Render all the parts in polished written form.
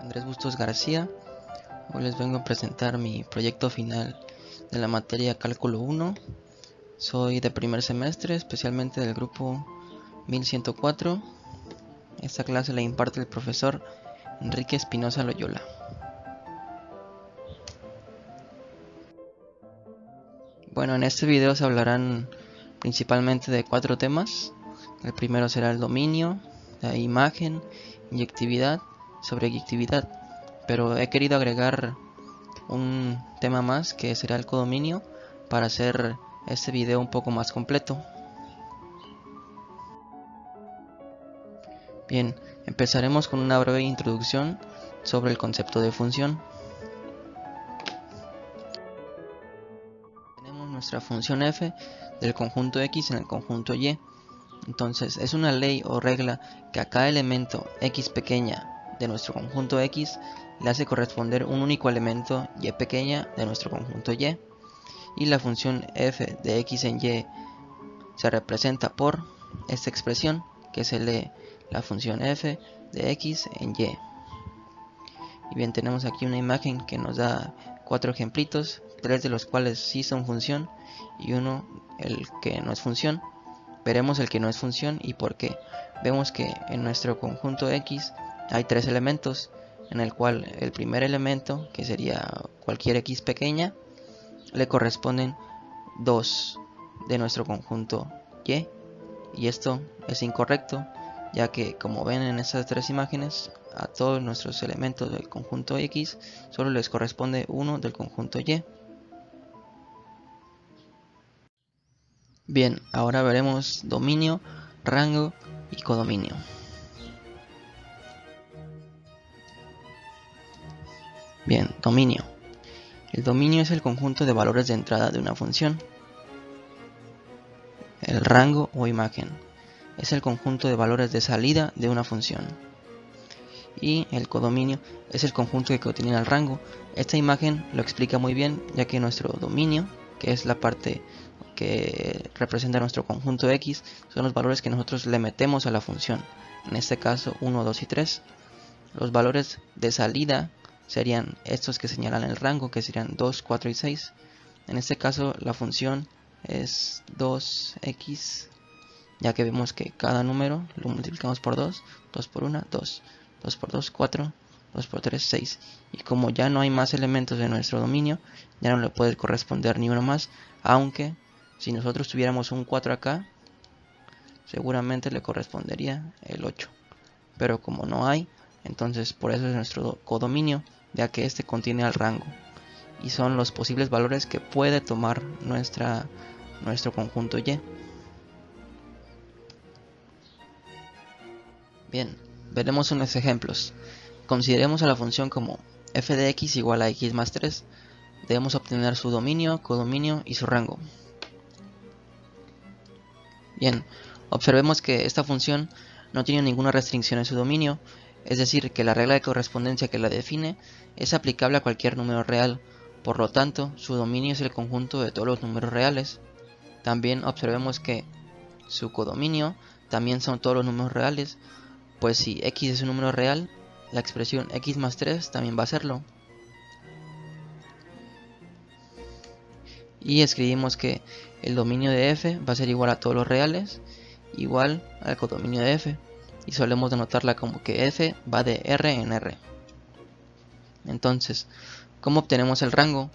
Andrés Bustos García. Hoy les vengo a presentar mi proyecto final de la materia Cálculo 1. Soy de primer semestre, especialmente del grupo 1104. Esta clase la imparte el profesor Enrique Espinosa Loyola. Bueno, en este video se hablarán principalmente de 4 temas. El primero será el dominio, la imagen, inyectividad, sobreyectividad. Pero he querido agregar un tema más que será el codominio para hacer este video un poco más completo. Bien, empezaremos con una breve introducción sobre el concepto de función. Tenemos nuestra función f del conjunto x en el conjunto y. Entonces es una ley o regla que a cada elemento x pequeña de nuestro conjunto x le hace corresponder un único elemento y pequeña de nuestro conjunto y. Y la función f de x en y se representa por esta expresión que se lee la función f de x en y. Y bien, tenemos aquí una imagen que nos da 4 ejemplitos, 3 de los cuales sí son función y uno el que no es función. Veremos el que no es función y por qué. Vemos que en nuestro conjunto x hay 3 elementos, en el cual el primer elemento, que sería cualquier x pequeña, le corresponden 2 de nuestro conjunto y. Y esto es incorrecto, ya que como ven en estas 3 imágenes, a todos nuestros elementos del conjunto x solo les corresponde 1 del conjunto y. Bien, ahora veremos dominio, rango y codominio. Bien, dominio. El dominio es el conjunto de valores de entrada de una función. El rango o imagen es el conjunto de valores de salida de una función. Y el codominio es el conjunto que contiene el rango. Esta imagen lo explica muy bien, ya que nuestro dominio, que es la parte que representa nuestro conjunto x, son los valores que nosotros le metemos a la función. En este caso 1, 2 y 3. Los valores de salida serían estos que señalan el rango, que serían 2, 4 y 6. En este caso la función es 2x, ya que vemos que cada número lo multiplicamos por 2, 2 por 1, 2, 2 por 2, 4, 2 por 3, 6. Y como ya no hay más elementos de nuestro dominio, ya no le puede corresponder ni uno más, aunque si nosotros tuviéramos un 4 acá, seguramente le correspondería el 8. Pero como no hay, entonces por eso es nuestro codominio, ya que este contiene el rango. Y son los posibles valores que puede tomar nuestro conjunto y. Bien, veremos unos ejemplos. Consideremos a la función como f de x igual a x más 3. Debemos obtener su dominio, codominio y su rango. Bien, observemos que esta función no tiene ninguna restricción en su dominio, es decir, que la regla de correspondencia que la define es aplicable a cualquier número real. Por lo tanto, su dominio es el conjunto de todos los números reales. También observemos que su codominio también son todos los números reales, pues si x es un número real, la expresión x más 3 también va a serlo. Y escribimos que el dominio de f va a ser igual a todos los reales, igual al codominio de f. Y solemos denotarla como que f va de r en r. Entonces, ¿cómo obtenemos el rango?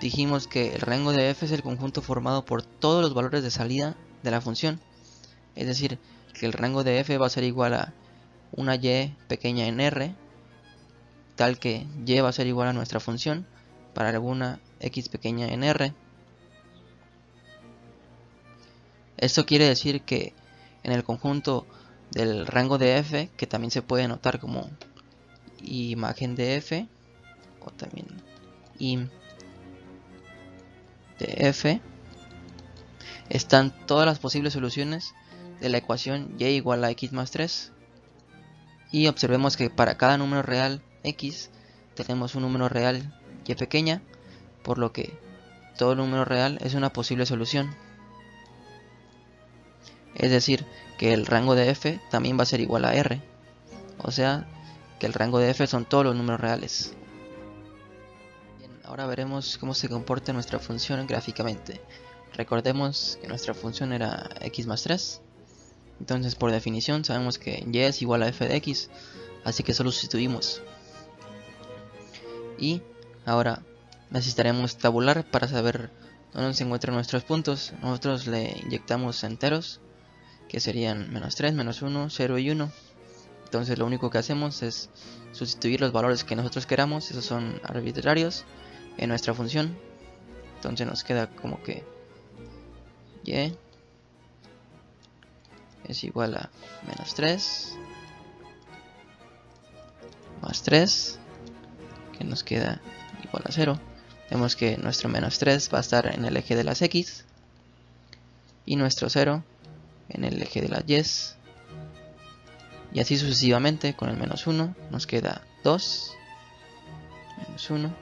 Dijimos que el rango de f es el conjunto formado por todos los valores de salida de la función. Es decir, que el rango de f va a ser igual a una y pequeña en r, tal que y va a ser igual a nuestra función para alguna x pequeña en r. Esto quiere decir que en el conjunto del rango de f, que también se puede notar como imagen de f, o también im de f, están todas las posibles soluciones de la ecuación y igual a x más 3. Y observemos que para cada número real x tenemos un número real y pequeña, por lo que todo número real es una posible solución. Es decir, que el rango de f también va a ser igual a r. O sea, que el rango de f son todos los números reales. Bien, ahora veremos cómo se comporta nuestra función gráficamente. Recordemos que nuestra función era x más 3. Entonces por definición sabemos que y es igual a f de x, así que solo sustituimos. Y ahora necesitaremos tabular para saber dónde se encuentran nuestros puntos. Nosotros le inyectamos enteros, que serían menos 3, menos 1, 0 y 1. Entonces lo único que hacemos es sustituir los valores que nosotros queramos, esos son arbitrarios, en nuestra función. Entonces nos queda como que y es igual a menos 3 más 3, que nos queda igual a 0. Vemos que nuestro menos 3 va a estar en el eje de las x y nuestro 0 en el eje de las y. Y así sucesivamente con el menos 1 nos queda 2, menos 1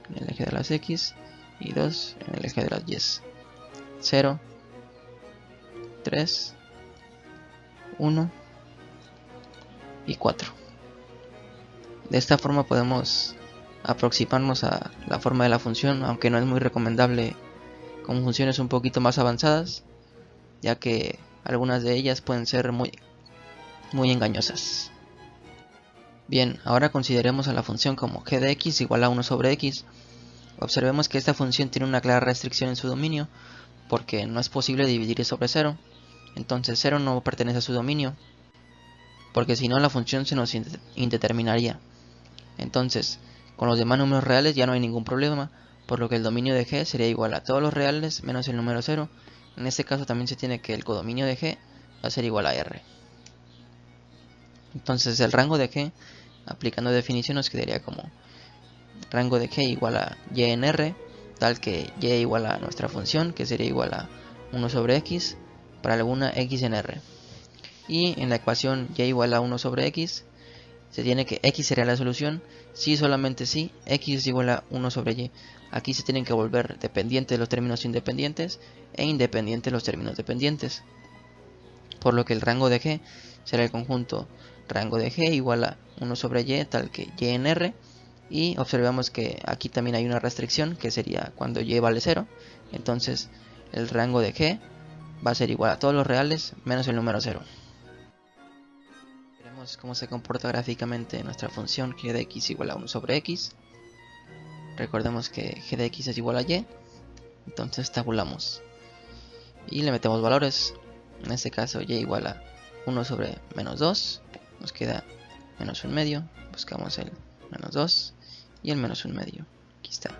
en el eje de las x y 2 en el eje de las y. 0, 3, 1 y 4. De esta forma podemos aproximarnos a la forma de la función, aunque no es muy recomendable con funciones un poquito más avanzadas, ya que algunas de ellas pueden ser muy engañosas. Bien, ahora consideremos a la función como g de x igual a 1 sobre x. Observemos que esta función tiene una clara restricción en su dominio, porque no es posible dividir sobre 0. Entonces 0 no pertenece a su dominio, porque si no la función se nos indeterminaría. Entonces, con los demás números reales ya no hay ningún problema, por lo que el dominio de g sería igual a todos los reales menos el número 0. En este caso también se tiene que el codominio de g va a ser igual a r. Entonces el rango de g, aplicando definición, nos quedaría como rango de g igual a y en r, tal que y igual a nuestra función, que sería igual a 1 sobre x para alguna x en r. Y en la ecuación y igual a 1 sobre x, se tiene que x sería la solución si solamente si x es igual a 1 sobre y. Aquí se tienen que volver dependientes los términos independientes e independientes los términos dependientes. Por lo que el rango de g será el conjunto rango de g igual a 1 sobre y, tal que y en r. Y observamos que aquí también hay una restricción, que sería cuando y vale 0. Entonces el rango de g va a ser igual a todos los reales menos el número 0. Veremos cómo se comporta gráficamente nuestra función g de x igual a 1 sobre x. Recordemos que g de x es igual a y. Entonces tabulamos y le metemos valores. En este caso y igual a 1 sobre menos 2. Nos queda menos 1 medio. Buscamos el menos 2 y el menos 1 medio. Aquí está.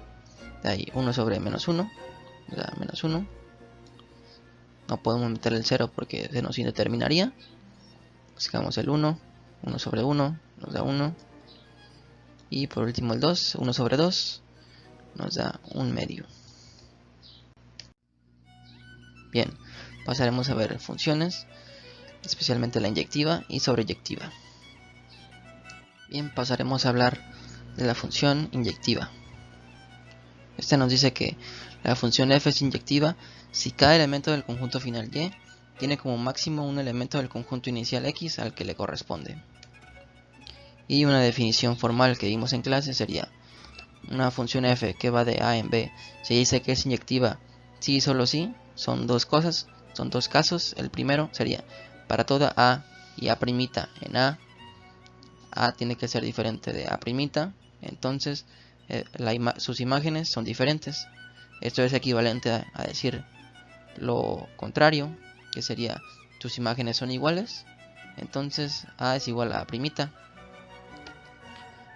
De ahí 1 sobre menos 1. Nos da menos 1. No podemos meter el 0 porque se nos indeterminaría. Buscamos el 1. 1 sobre 1 nos da 1. Y por último el 2. 1 sobre 2 nos da 1 medio. Bien, pasaremos a ver funciones, especialmente la inyectiva y sobreyectiva. Bien, pasaremos a hablar de la función inyectiva. Esta nos dice que la función f es inyectiva si cada elemento del conjunto final y tiene como máximo un elemento del conjunto inicial x al que le corresponde. Y una definición formal que vimos en clase sería: una función f que va de a en b se dice que es inyectiva si y solo si. Son dos cosas, son dos casos. El primero sería para toda a y a' en a tiene que ser diferente de a', entonces sus imágenes son diferentes. Esto es equivalente a decir lo contrario, que sería tus imágenes son iguales, entonces a es igual a a'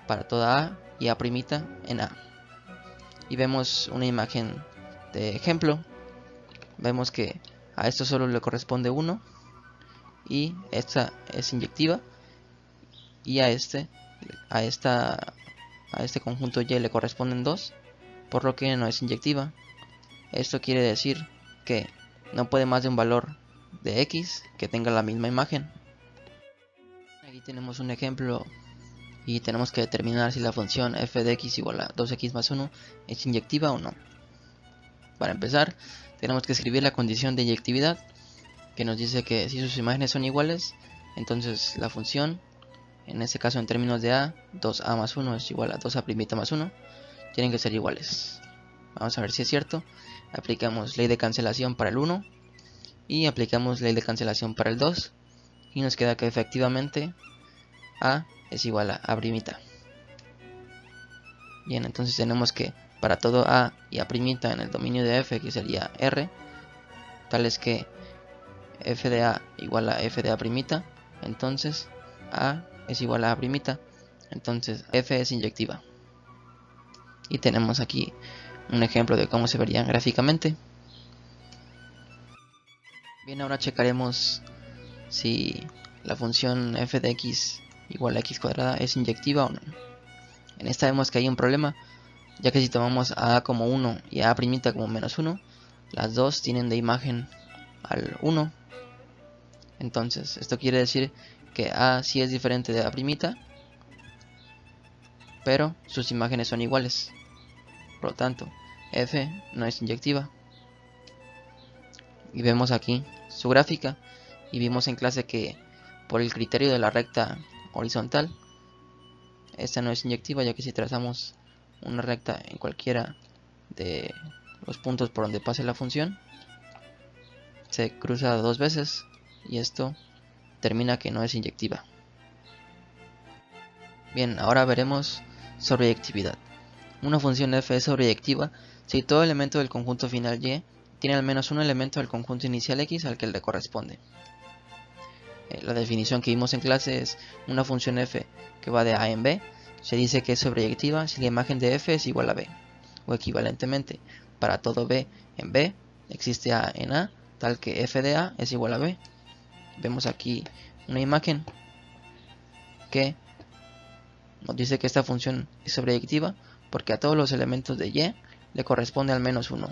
para toda a y a' en a. Y vemos una imagen de ejemplo. Vemos que a esto solo le corresponde 1 y esta es inyectiva, y a este conjunto y le corresponden 2, por lo que no es inyectiva. Esto quiere decir que no puede más de un valor de x que tenga la misma imagen. Aquí tenemos un ejemplo y tenemos que determinar si la función f de x igual a 2x más 1 es inyectiva o no. Para empezar, tenemos que escribir la condición de inyectividad, que nos dice que si sus imágenes son iguales, entonces la función en este caso en términos de A, 2A más 1 es igual a 2A' más 1, tienen que ser iguales. Vamos a ver si es cierto. Aplicamos ley de cancelación para el 1 y aplicamos ley de cancelación para el 2 y nos queda que efectivamente A es igual a A'. Bien, entonces tenemos que para todo A y A' en el dominio de F, que sería R, tal es que f de A igual a f de A', entonces A es igual a A', entonces F es inyectiva. Y tenemos aquí un ejemplo de cómo se verían gráficamente. Bien, ahora checaremos si la función f de x igual a x cuadrada es inyectiva o no. En esta vemos que hay un problema, ya que si tomamos a como 1 y a' como menos 1, las dos tienen de imagen al 1. Entonces, esto quiere decir que a sí es diferente de a', pero sus imágenes son iguales. Por lo tanto, f no es inyectiva. Y vemos aquí su gráfica, y vimos en clase que por el criterio de la recta horizontal, esta no es inyectiva, ya que si trazamos una recta en cualquiera de los puntos por donde pase la función, se cruza dos veces y esto termina que no es inyectiva. Bien, ahora veremos sobreyectividad. Una función f es sobreyectiva si todo elemento del conjunto final y tiene al menos un elemento del conjunto inicial x al que le corresponde. La definición que vimos en clase es una función f que va de a en b. Se dice que es sobreyectiva si la imagen de f es igual a b, o equivalentemente, para todo b en b existe a en a, tal que f de a es igual a b. Vemos aquí una imagen que nos dice que esta función es sobreyectiva porque a todos los elementos de y le corresponde al menos uno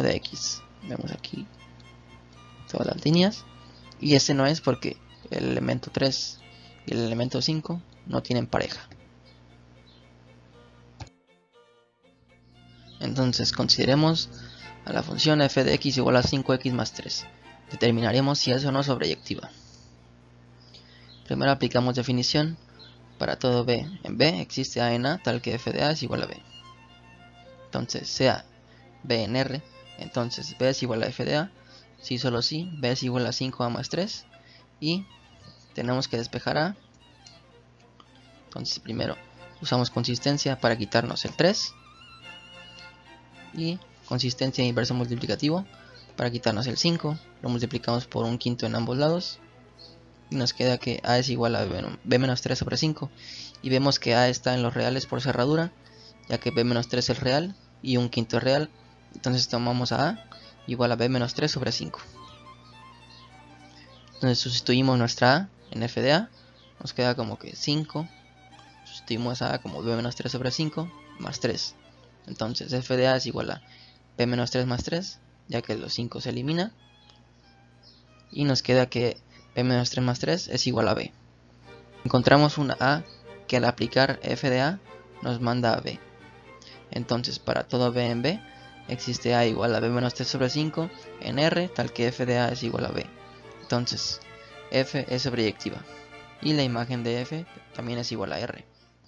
de x. Vemos aquí todas las líneas, y este no es porque el elemento 3 y el elemento 5 no tienen pareja. Entonces consideremos a la función f de x igual a 5x más 3. Determinaremos si es o no sobreyectiva. Primero aplicamos definición. Para todo b en b existe a en a, tal que f de a es igual a b. Entonces sea b en r, entonces b es igual a f de a. Si solo si, b es igual a 5a más 3. Y tenemos que despejar a. Entonces primero usamos consistencia para quitarnos el 3. Y consistencia inverso multiplicativo para quitarnos el 5. Lo multiplicamos por un quinto en ambos lados. Y nos queda que a es igual a b menos 3 sobre 5. Y vemos que a está en los reales por cerradura, ya que b menos 3 es real y un quinto es real. Entonces tomamos a igual a b menos 3 sobre 5. Entonces sustituimos nuestra a en f de a. Nos queda como que 5. Sustituimos a como b menos 3 sobre 5 más 3. Entonces f de a es igual a b menos 3 más 3, ya que los 5 se elimina. Y nos queda que b menos 3 más 3 es igual a b. Encontramos una a que al aplicar f de a nos manda a b. Entonces para todo b en b existe a igual a b menos 3 sobre 5 en r, tal que f de a es igual a b. Entonces f es sobreyectiva y la imagen de f también es igual a r.